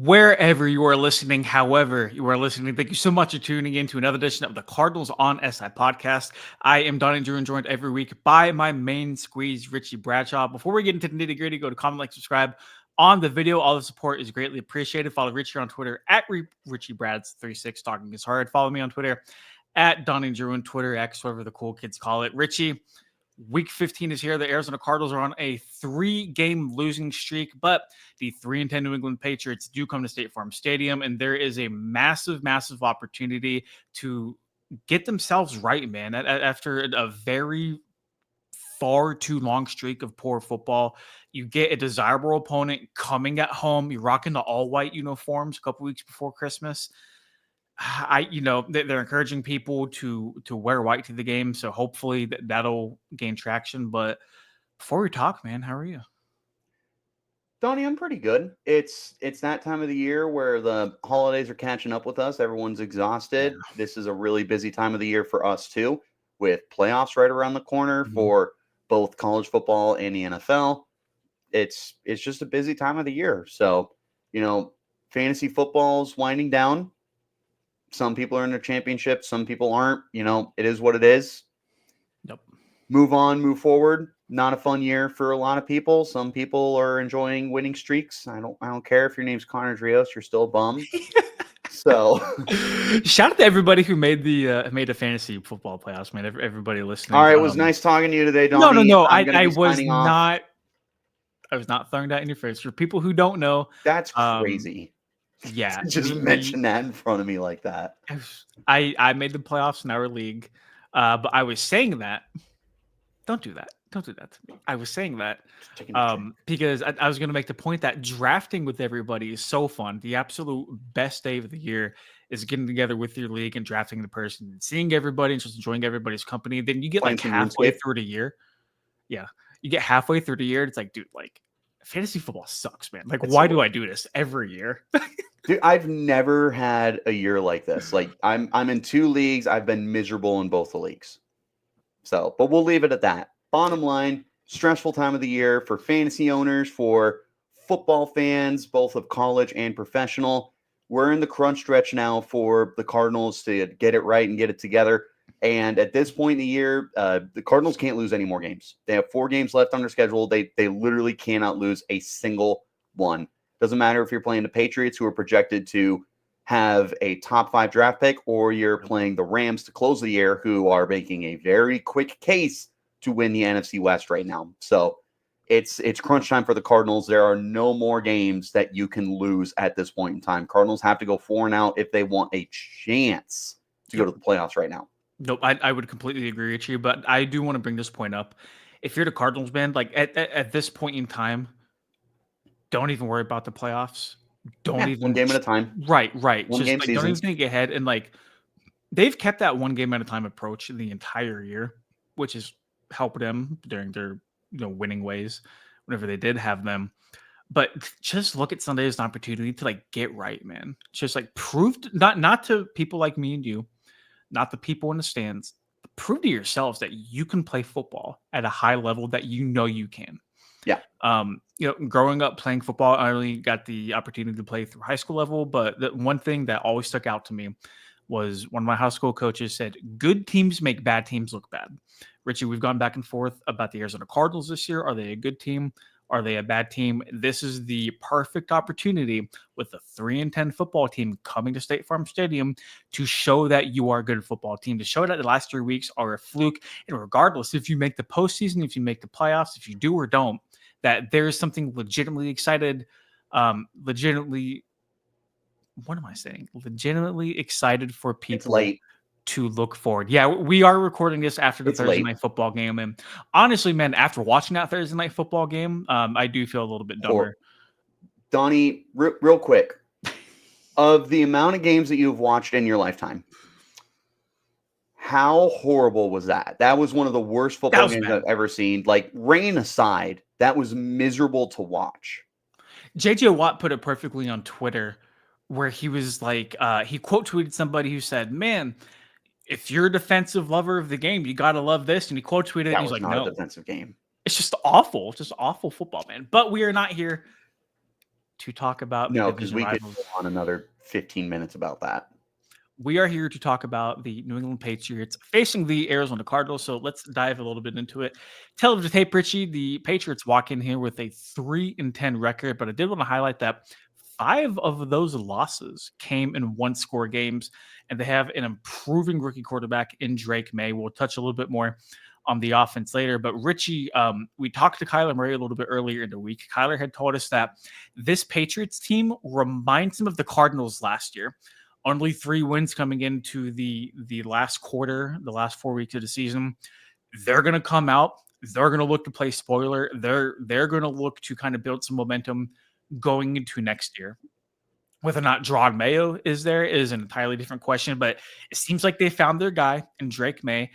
Wherever you are listening, however you are listening, thank you so much for tuning in to another edition of the Cardinals on SI podcast. I am Donnie Drew and joined every week by my main squeeze, Richie Bradshaw. Before we get into the nitty gritty, go to comment, like, subscribe on the video. All the support is greatly appreciated. Follow Richie on Twitter at RichieBrads36. Talking is hard. Follow me on Twitter at Donnie Drew and Twitter X, whatever the cool kids call it. Richie, Week 15 is here. The Arizona Cardinals are on a 3-game losing streak, but the 3-10 New England Patriots do come to State Farm Stadium, and there is a massive, massive opportunity to get themselves right, man. After a very far too long streak of poor football, you get a desirable opponent coming at home. You're rocking the all-white uniforms a couple weeks before Christmas. They're encouraging people to wear white to the game, so hopefully that'll gain traction. But before we talk, man, how are you? Donnie, I'm pretty good. It's that time of the year where the holidays are catching up with us. Everyone's exhausted. Yeah. This is a really busy time of the year for us too, with playoffs right around the corner Mhm. for both college football and the NFL. It's just a busy time of the year. So, fantasy football's winding down. Some people are in their championship, some people aren't. It is what it is. Yep. Move on, move forward. Not a fun year for a lot of people. Some people are enjoying winning streaks. I don't care if your name's Connor Drios, you're still a bum. So shout out to everybody who made a fantasy football playoffs, man. Everybody listening. all right, it was nice talking to you today, No, Donnie. no. I'm gonna I be was signing off. I was not throwing that in your face. For people who don't know, That's crazy. Yeah, Just mention that in front of me like that. I made the playoffs in our league, but I was saying that. Don't do that. Don't do that to me. I was saying that because I was going to make the point that drafting with everybody is so fun. The absolute best day of the year is getting together with your league and drafting the person, and seeing everybody and just enjoying everybody's company. Then you get Playing like some halfway RuneScape. through the year. Yeah, you get halfway through the year. It's like, dude, like fantasy football sucks, man. Like, why do I do this every year? Dude, I've never had a year like this. Like I'm in 2 leagues. I've been miserable in both the leagues. So, but we'll leave it at that. Bottom line, stressful time of the year for fantasy owners, for football fans, both of college and professional. We're in the crunch stretch now for the Cardinals to get it right and get it together. And at this point in the year, the Cardinals can't lose any more games. They have 4 games left on their schedule. They literally cannot lose a single one. Doesn't matter if you're playing the Patriots, who are projected to have a top 5 draft pick, or you're playing the Rams to close the year, who are making a very quick case to win the NFC West right now. So it's crunch time for the Cardinals. There are no more games that you can lose at this point in time. Cardinals have to go 4-0 if they want a chance to go to the playoffs right now. Nope, I would completely agree with you, but I do want to bring this point up. If you're the Cardinals, man, like at this point in time, don't even worry about the playoffs. Don't even 1 game at a time. Right. 1 Just game like don't even seasons. think ahead. And like they've kept that 1 game at a time approach the entire year, which has helped them during their winning ways whenever they did have them. But just look at Sunday as an opportunity to like get right, man. Just like prove not to people like me and you, not the people in the stands. Prove to yourselves that you can play football at a high level that you can. Yeah. Growing up playing football, I only got the opportunity to play through high school level. But the one thing that always stuck out to me was one of my high school coaches said, good teams make bad teams look bad. Richie, we've gone back and forth about the Arizona Cardinals this year. Are they a good team? Are they a bad team? This is the perfect opportunity with the 3-10 football team coming to State Farm Stadium to show that you are a good football team, to show that the last 3 weeks are a fluke. And regardless, if you make the postseason, if you make the playoffs, if you do or don't, that there is something legitimately excited, legitimately excited for It's people late. to look forward. Yeah, we are recording this after the It's Thursday late. night football game. And honestly, man, after watching that Thursday night football game, I do feel a little bit dumber. Donnie, real quick, of the amount of games that you've watched in your lifetime, how horrible was that? That was one of the worst football games I've ever seen. Like, rain aside, that was miserable to watch. JJ Watt put it perfectly on Twitter, where he was like, he quote tweeted somebody who said, man, if you're a defensive lover of the game, you got to love this. And he quote tweeted it, and he's like, no, a defensive game. it's just awful football, man. But we are not here to talk about the No, because division we could rivals. go on another 15 minutes about that. We are here to talk about the New England Patriots facing the Arizona Cardinals. So let's dive a little bit into it. Television tape, Richie. The Patriots walk in here with a 3-10 record, but I did want to highlight that 5 of those losses came in one-score games, and they have an improving rookie quarterback in Drake May. We'll touch a little bit more on the offense later. But Richie, we talked to Kyler Murray a little bit earlier in the week. Kyler had told us that this Patriots team reminds him of the Cardinals last year. Only 3 wins coming into the last quarter, the last 4 weeks of the season. They're going to come out. They're going to look to play spoiler. They're going to look to kind of build some momentum going into next year. Whether or not Gerard Mayo is there is an entirely different question, but it seems like they found their guy in Drake May.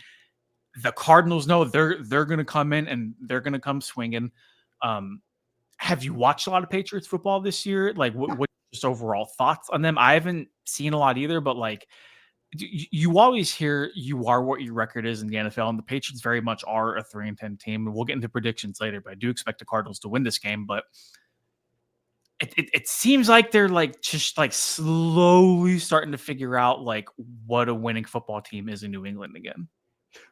The Cardinals know they're going to come in and they're going to come swinging. Have you watched a lot of Patriots football this year? Like, what just overall thoughts on them? I haven't seen a lot either, but like, you always hear you are what your record is in the NFL, and the Patriots very much are a 3-10 team. And we'll get into predictions later, but I do expect the Cardinals to win this game. But it seems like they're like just like slowly starting to figure out like what a winning football team is in New England again.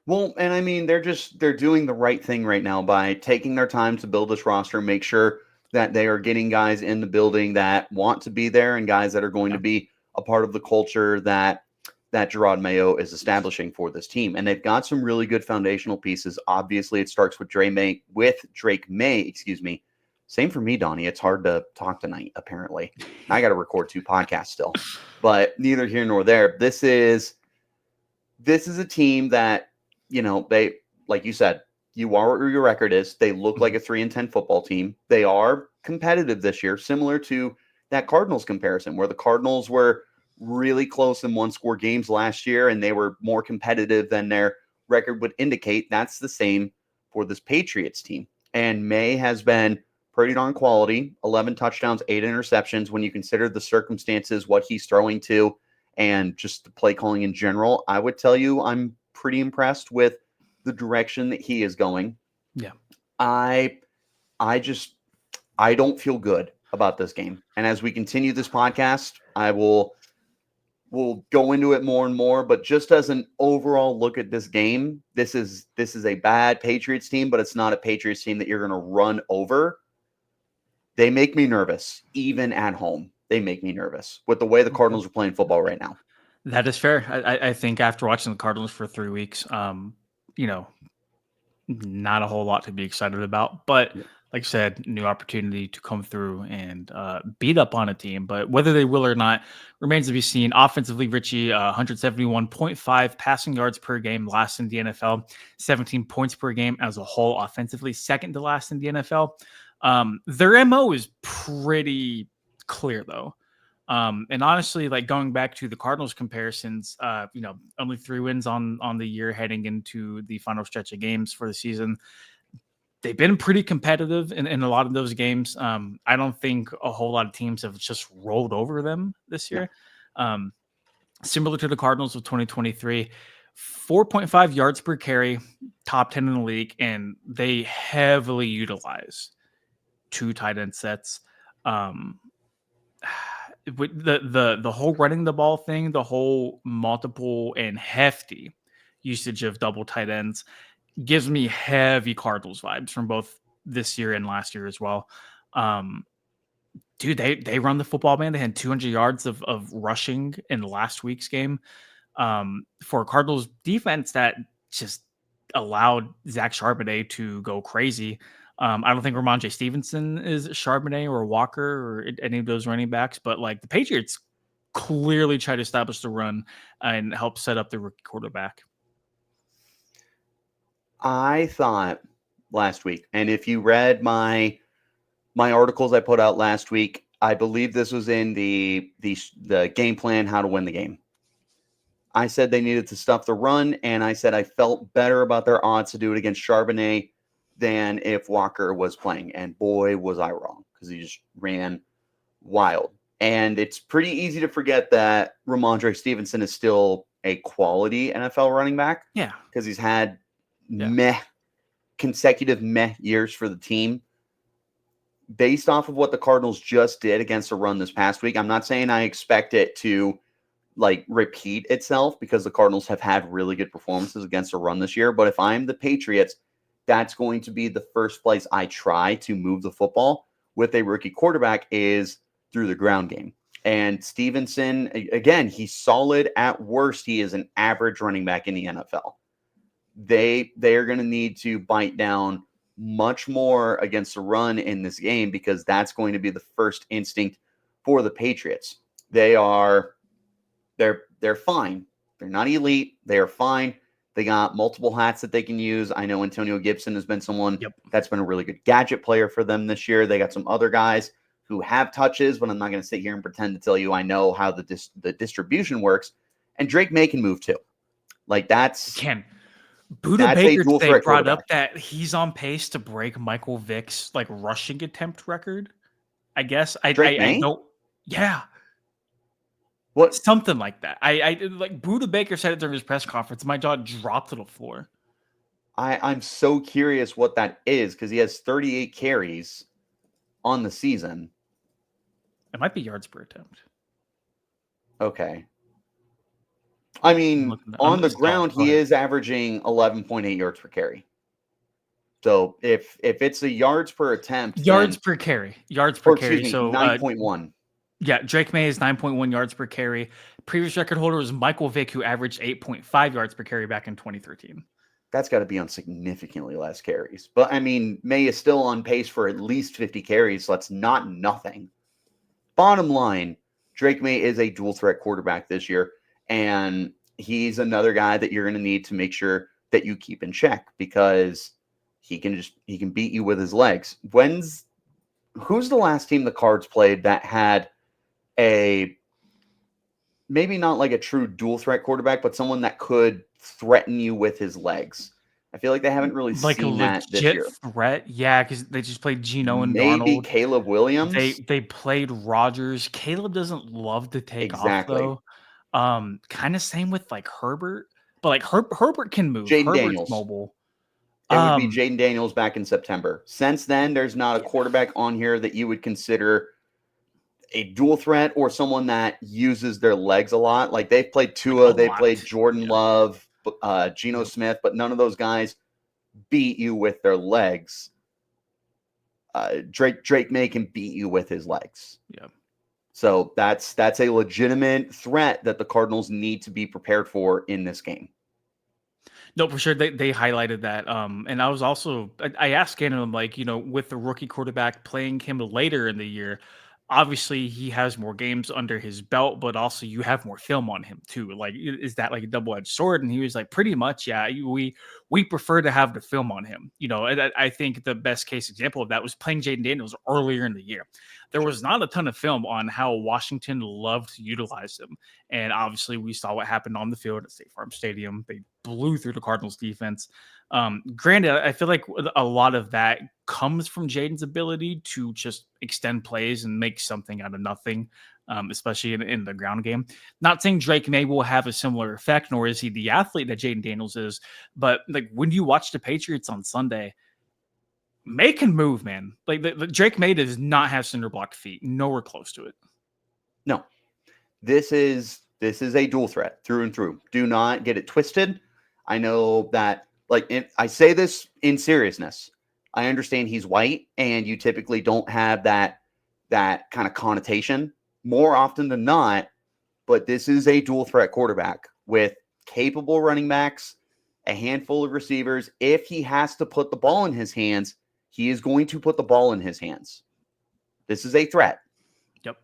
Well, and I mean, they're doing the right thing right now by taking their time to build this roster, make sure that they are getting guys in the building that want to be there and guys that are going to be a part of the culture that Gerard Mayo is establishing for this team. And they've got some really good foundational pieces. Obviously, it starts with Drake May, excuse me. Same for me, Donnie. It's hard to talk tonight, apparently. I got to record 2 podcasts still. But neither here nor there. This is a team that, they, like you said, you are what your record is. They look like a 3-10 football team. They are competitive this year, similar to that Cardinals comparison, where the Cardinals were really close in one-score games last year, and they were more competitive than their record would indicate. That's the same for this Patriots team. And May has been pretty darn quality, 11 touchdowns, 8 interceptions. When you consider the circumstances, what he's throwing to, and just the play calling in general, I would tell you I'm pretty impressed with the direction that he is going. Yeah. I don't feel good about this game. And as we continue this podcast, we'll go into it more and more, but just as an overall look at this game, this is a bad Patriots team, but it's not a Patriots team that you're going to run over. They make me nervous, even at home. They make me nervous with the way the Cardinals are playing football right now. That is fair. I think after watching the Cardinals for 3 weeks, not a whole lot to be excited about. But like I said, new opportunity to come through and beat up on a team. But whether they will or not remains to be seen. Offensively, Richie, 171.5 passing yards per game, last in the NFL, 17 points per game as a whole offensively, second to last in the NFL. Their MO is pretty clear, though. And honestly, like going back to the Cardinals comparisons, only 3 wins on the year heading into the final stretch of games for the season. They've been pretty competitive in a lot of those games. I don't think a whole lot of teams have just rolled over them this year. Similar to the Cardinals of 2023, 4.5 yards per carry, top 10 in the league, and they heavily utilize 2 tight end sets. With the whole running the ball thing, the whole multiple and hefty usage of double tight ends gives me heavy Cardinals vibes from both this year and last year as well. Dude, they run the football, man. They had 200 yards of rushing in last week's game. For a Cardinals defense that just allowed Zach Charbonnet to go crazy. I don't think Ramondre Stevenson is Charbonnet or Walker or any of those running backs, but like the Patriots clearly try to establish the run and help set up the rookie quarterback. I thought last week, and if you read my articles I put out last week, I believe this was in the game plan, how to win the game. I said they needed to stuff the run, and I said I felt better about their odds to do it against Charbonnet than if Walker was playing. And boy, was I wrong, because he just ran wild. And it's pretty easy to forget that Ramondre Stevenson is still a quality NFL running back. Yeah. Because he's had consecutive years for the team. based off of what the Cardinals just did against the run this past week, I'm not saying I expect it to like repeat itself because the Cardinals have had really good performances against the run this year. But if I'm the Patriots, that's going to be the first place I try to move the football with a rookie quarterback is through the ground game. And Stevenson, again, he's solid. At worst, he is an average running back in the NFL. They are going to need to bite down much more against the run in this game because that's going to be the first instinct for the Patriots. They're fine. They're not elite. They are fine. They got multiple hats that they can use. I know Antonio Gibson has been someone that's been a really good gadget player for them this year. They got some other guys who have touches, but I'm not going to sit here and pretend to tell you I know how the distribution works. And Drake May can move too. Like that's Buda Baker dual today threat brought quarterback. up that he's on pace to break Michael Vick's like rushing attempt record. I guess I don't. Yeah. What? Something like that. I like Buda Baker said it during his press conference. My jaw dropped to the floor. I'm so curious what that is because he has 38 carries on the season. It might be yards per attempt. Okay. I mean, on the ground, he is averaging 11.8 yards per carry. So if it's a yards per attempt, yards per carry. So 9.1. Yeah, Drake May is 9.1 yards per carry. Previous record holder was Michael Vick, who averaged 8.5 yards per carry back in 2013. That's got to be on significantly less carries. But I mean, May is still on pace for at least 50 carries, so that's not nothing. Bottom line, Drake May is a dual threat quarterback this year, and he's another guy that you're going to need to make sure that you keep in check because he can beat you with his legs. Who's the last team the Cards played that had a maybe not like a true dual threat quarterback, but someone that could threaten you with his legs? I feel like they haven't really like seen that this year. Threat, yeah, because they just played Geno and Maybe Darnold. Caleb Williams. They played Rodgers. Caleb doesn't love to take off though. Kind of same with like Herbert, but like Herbert can move. Jaden Herbert's Daniels. mobile. It would be Jaden Daniels back in September. Since then, there's not a quarterback on here that you would consider a dual threat or someone that uses their legs a lot. Like they've played Tua, they played Jordan Love, Geno Smith, but none of those guys beat you with their legs. Drake May can beat you with his legs. Yeah. So that's a legitimate threat that the Cardinals need to be prepared for in this game. No, for sure. They highlighted that. And I was also I asked Gannon, like, with the rookie quarterback playing him later in the year, obviously he has more games under his belt, but also you have more film on him too. Like, is that like a double-edged sword? And he was like, pretty much, yeah. We prefer to have the film on him. And I think the best case example of that was playing Jaden Daniels earlier in the year. There was not a ton of film on how Washington loved to utilize him. And obviously we saw what happened on the field at State Farm Stadium. They blew through the Cardinals defense. Granted, I feel like a lot of that comes from Jaden's ability to just extend plays and make something out of nothing, especially in the ground game. Not saying Drake May will have a similar effect, nor is he the athlete that Jaden Daniels is. But like when you watch the Patriots on Sunday, May can move, man. Like the Drake May does not have cinder block feet, nowhere close to it. No, this is a dual threat through and through. Do not get it twisted. I know that, I say this in seriousness. I understand he's white, and you typically don't have that kind of connotation more often than not. But this is a dual threat quarterback with capable running backs, a handful of receivers. If he has to put the ball in his hands, he is going to put the ball in his hands. This is a threat. Yep.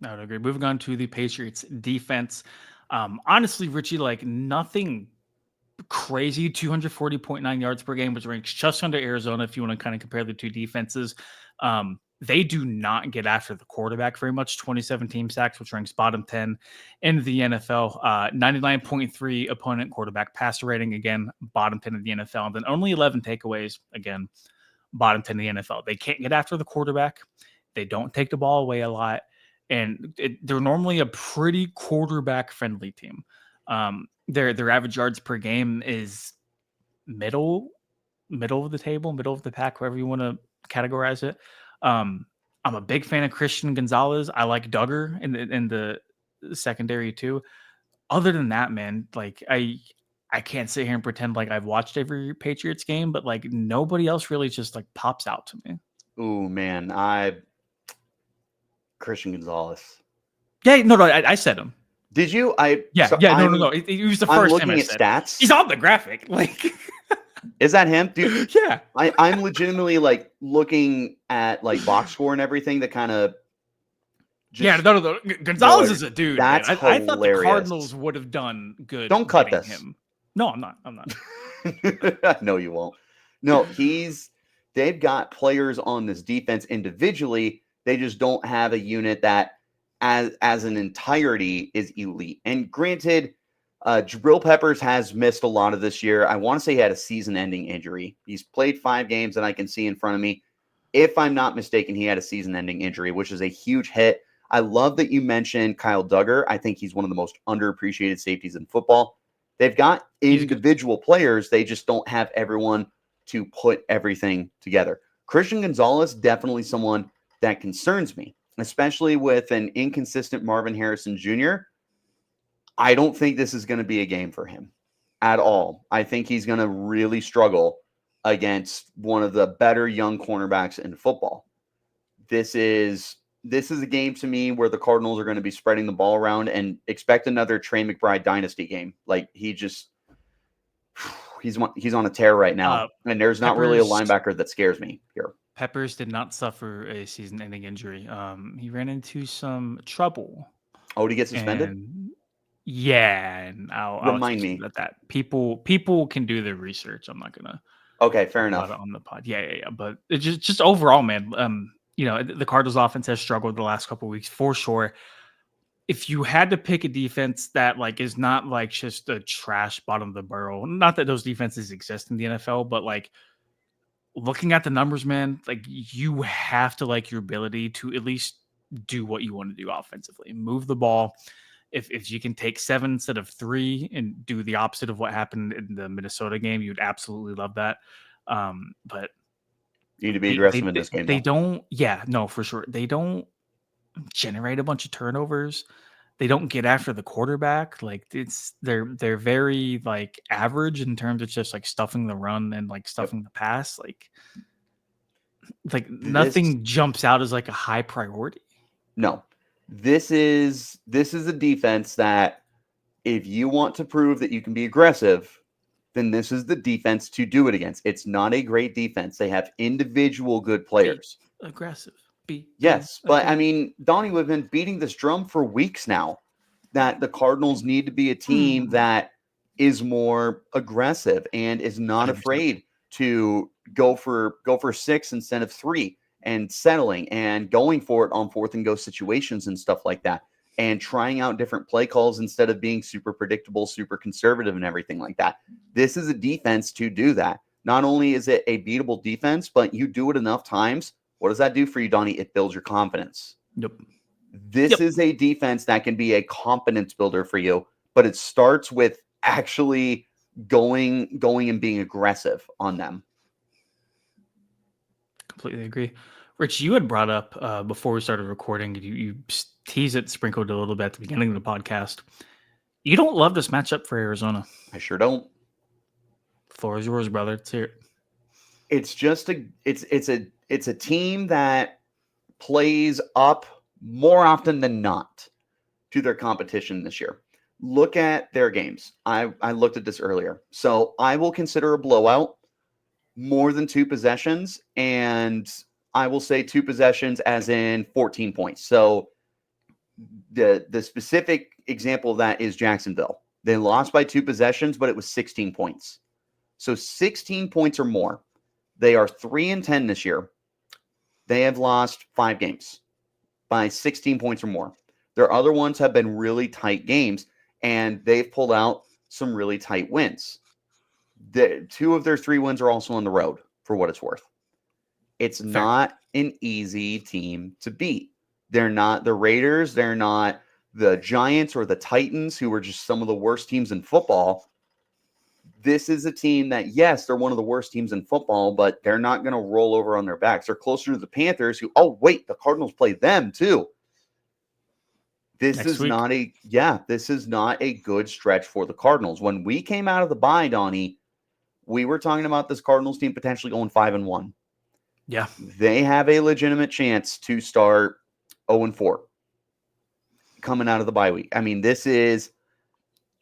I would agree. Moving on to the Patriots defense. Honestly, Richie, like nothing crazy. 240.9 yards per game, which ranks just under Arizona if you want to kind of compare the two defenses. They do not get after the quarterback very much. 27 team sacks, which ranks bottom 10 in the NFL. 99.3 opponent quarterback passer rating, again, bottom 10 in the NFL. And then only 11 takeaways, again, bottom 10 in the NFL. They can't get after the quarterback. They don't take the ball away a lot. And they're normally a pretty quarterback-friendly team. Their average yards per game is middle of the table, middle of the pack, however you want to categorize it. I'm a big fan of Christian Gonzalez. I like Duggar in the secondary too. Other than that, man, like I can't sit here and pretend like I've watched every Patriots game, but like nobody else really just like pops out to me. Ooh, man, Christian Gonzalez. Yeah, no, I said him. Did you? Yeah, So yeah, no. It was the I'm first time I looking at said it. stats. He's on the graphic. Like, Is that him, dude? yeah, I'm legitimately like looking at like box score and everything that kind of yeah, just no. Gonzalez Lord, is a dude, man. that's I thought the hilarious. Cardinals would have done good Don't cut getting this. him. No, I'm not. I'm not. No, you won't. No, they've got players on this defense individually. They just don't have a unit that as an entirety is elite. And granted, Jabril Peppers has missed a lot of this year. I want to say he had a season-ending injury. He's played 5 games that I can see in front of me. If I'm not mistaken, he had a season-ending injury, which is a huge hit. I love that you mentioned Kyle Duggar. I think he's one of the most underappreciated safeties in football. They've got He's good. individual players. They just don't have everyone to put everything together. Christian Gonzalez, definitely someone that concerns me, especially with an inconsistent Marvin Harrison Jr. I don't think this is going to be a game for him at all. I think he's going to really struggle against one of the better young cornerbacks in football. This is a game to me where the Cardinals are going to be spreading the ball around, and expect another Trey McBride dynasty game. Like he's on a tear right now, and there's not really a Peppers linebacker that scares me here. Peppers did not suffer a season-ending injury. He ran into some trouble, Oh, did he get suspended? and yeah, and I'll Remind just leave me. it at that. People can do their research. I'm not gonna Okay, fair talk about enough. it on the pod. Yeah. But it just overall, man. The Cardinals offense has struggled the last couple of weeks for sure. If you had to pick a defense that like is not like just a trash bottom of the barrel, not that those defenses exist in the NFL, but like looking at the numbers, man, like you have to like your ability to at least do what you want to do offensively, move the ball. If you can take 7 instead of 3 and do the opposite of what happened in the Minnesota game, you'd absolutely love that. But You need to be they aggressive they in this game, they though. don't. Yeah, no, for sure. They don't generate a bunch of turnovers. They don't get after the quarterback. Like they're very like average in terms of just like stuffing the run and like Yep. stuffing the pass. Like This nothing jumps out as like a high priority. no. This is a defense that if you want to prove that you can be aggressive, then this is the defense to do it against. It's not a great defense. They have individual good Be players. aggressive. Be Yes, but I aggressive. mean, Donnie, we've been beating this drum for weeks now that the Cardinals need to be a team that is more aggressive and is not 100%. afraid to go for 6 instead of 3, and settling and going for it on fourth and go situations and stuff like that, and trying out different play calls instead of being super predictable, super conservative and everything like that. This is a defense to do that. Not only is it a beatable defense, but you do it enough times. What does that do for you, Donnie? It builds your confidence. Yep. This Yep. is a defense that can be a confidence builder for you, but it starts with actually going and being aggressive on them. Completely agree. Rich, you had brought up before we started recording, you teased it, sprinkled a little bit at the beginning of the podcast. You don't love this matchup for Arizona. I sure don't. Floor is yours, brother. Let's hear it. It's a team that plays up more often than not to their competition this year. Look at their games. I looked at this earlier. So I will consider a blowout more than 2 possessions, and I will say 2 possessions as in 14 points. So the specific example of that is Jacksonville. They lost by 2 possessions, but it was 16 points. So 16 points or more. They are 3-10 this year. They have lost 5 games by 16 points or more. Their other ones have been really tight games, and they've pulled out some really tight wins. 2 of their 3 wins are also on the road, for what it's worth. It's Fair. not an easy team to beat. They're not the Raiders. They're not the Giants or the Titans, who are just some of the worst teams in football. This is a team that, yes, they're one of the worst teams in football, but they're not going to roll over on their backs. They're closer to the Panthers, who, oh, wait, the Cardinals play them too. This Next is week. this is not a good stretch for the Cardinals. When we came out of the bye, Donnie, we were talking about this Cardinals team potentially going 5-1. Yeah. They have a legitimate chance to start 0-4 coming out of the bye week. I mean, this is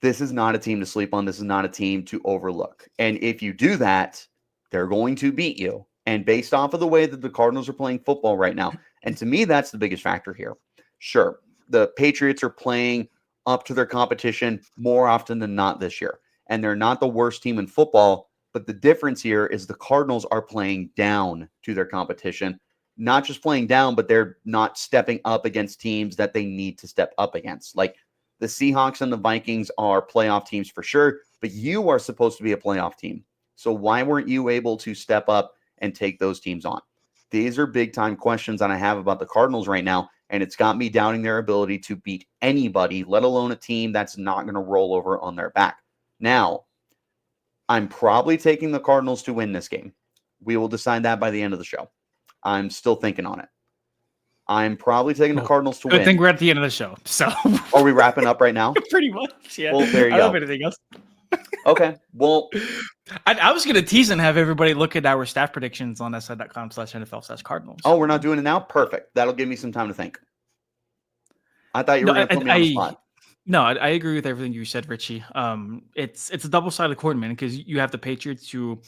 not a team to sleep on. This is not a team to overlook. And if you do that, they're going to beat you. And based off of the way that the Cardinals are playing football right now, and to me, that's the biggest factor here. Sure, the Patriots are playing up to their competition more often than not this year. And they're not the worst team in football. But the difference here is the Cardinals are playing down to their competition. Not just playing down, but they're not stepping up against teams that they need to step up against. Like the Seahawks and the Vikings are playoff teams for sure, but you are supposed to be a playoff team. So why weren't you able to step up and take those teams on? These are big time questions that I have about the Cardinals right now, and it's got me doubting their ability to beat anybody, let alone a team that's not going to roll over on their back. Now, I'm probably taking the Cardinals to win this game. We will decide that by the end of the show. I'm still thinking on it. I'm probably taking the Cardinals to win. I think we're at the end of the show. So are we wrapping up right now? Pretty much, yeah. Well, there you I don't go. have anything else. Okay. Well, I was going to tease and have everybody look at our staff predictions on si.com/NFL/Cardinals. Oh, we're not doing it now? Perfect. That'll give me some time to think. I thought you were going to put me on the spot. No, I agree with everything you said, Richie. It's a double-sided coin, man, because you have the Patriots who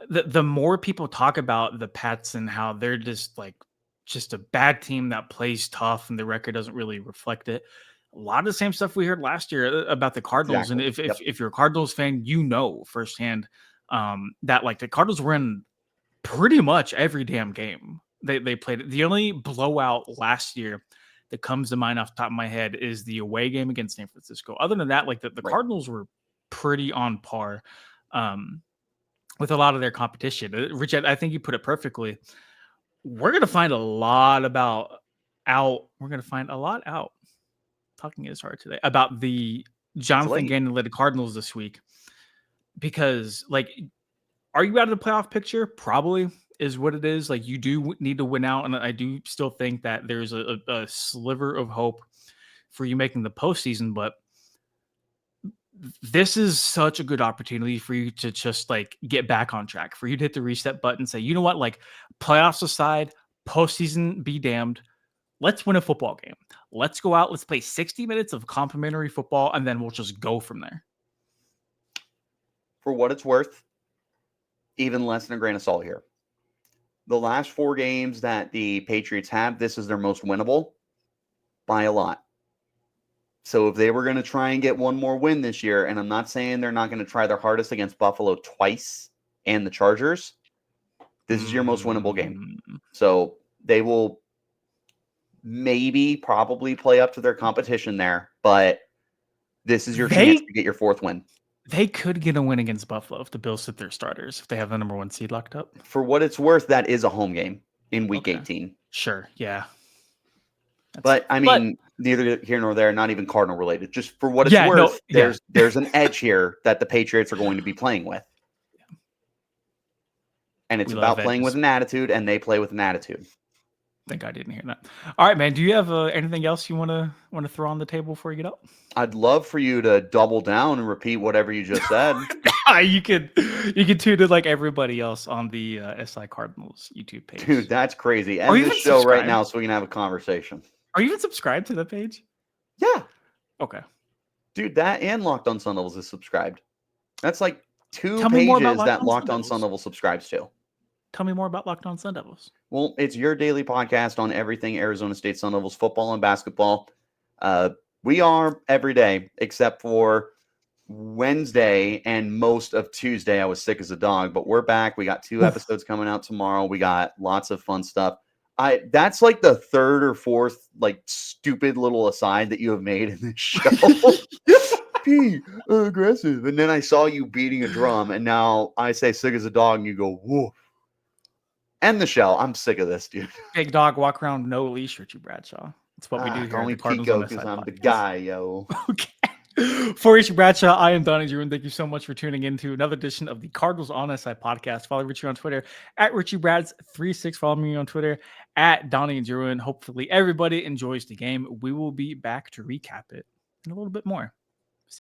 the more people talk about the Pats and how they're just a bad team that plays tough and the record doesn't really reflect it. A lot of the same stuff we heard last year about the Cardinals. Exactly. And if you're a Cardinals fan, you know firsthand that the Cardinals were in pretty much every damn game they played. The only blowout last year that comes to mind off the top of my head is the away game against San Francisco. Other than that, the Cardinals were pretty on par with a lot of their competition. Rich, I think you put it perfectly. We're going to find a lot out. Talking is hard today about the Jonathan Gannon-led Cardinals this week. Because, are you out of the playoff picture? Probably is what it is. You do need to win out, and I do still think that there's a sliver of hope for you making the postseason, but this is such a good opportunity for you to just get back on track, for you to hit the reset button and say, you know what, playoffs aside, postseason be damned. Let's win a football game. Let's go out. Let's play 60 minutes of complimentary football, and then we'll just go from there. For what it's worth, even less than a grain of salt here. The last 4 games that the Patriots have, this is their most winnable by a lot. So if they were going to try and get one more win this year, and I'm not saying they're not going to try their hardest against Buffalo twice and the Chargers, this is your most winnable game. So they will probably play up to their competition there, but this is your chance to get your 4th win. They could get a win against Buffalo if the Bills sit their starters, if they have the number 1 seed locked up. For what it's worth, that is a home game in week 18. Sure, yeah. But I mean, neither here nor there, not even Cardinal related. Just for what it's worth, there's an edge here that the Patriots are going to be playing with. And it's about playing with an attitude, and they play with an attitude. Think I didn't hear that. All right, man. Do you have anything else you want to throw on the table before you get up? I'd love for you to double down and repeat whatever you just said. You could tune in like everybody else on the SI Cardinals YouTube page. Dude, that's crazy. End this show right now so we can have a conversation. Are you even subscribed to the page? Yeah. Okay. Dude, that and Locked on Sun Devils is subscribed. That's like 2 pages that Locked on Sun Devils subscribes to. Tell me more about Locked on Sun Devils. Well, it's your daily podcast on everything Arizona State Sun Devils football and basketball. We are every day except for Wednesday and most of Tuesday. I was sick as a dog, but we're back. We got 2 episodes coming out tomorrow. We got lots of fun stuff. That's like the 3rd or 4th like stupid little aside that you have made in this show. Be aggressive. And then I saw you beating a drum, and now I say sick as a dog, and you go, woof. End the show. I'm sick of this, dude. Big dog walk around no leash, Richie Bradshaw. That's what we do here. Only Pico because I'm the guy, yo. Okay. For Richie Bradshaw, I am Donnie Drew, and thank you so much for tuning in to another edition of the Cardinals on SI podcast. Follow Richie on Twitter at RichieBrads36. Follow me on Twitter at Donnie Drew. Hopefully, everybody enjoys the game. We will be back to recap it in a little bit more.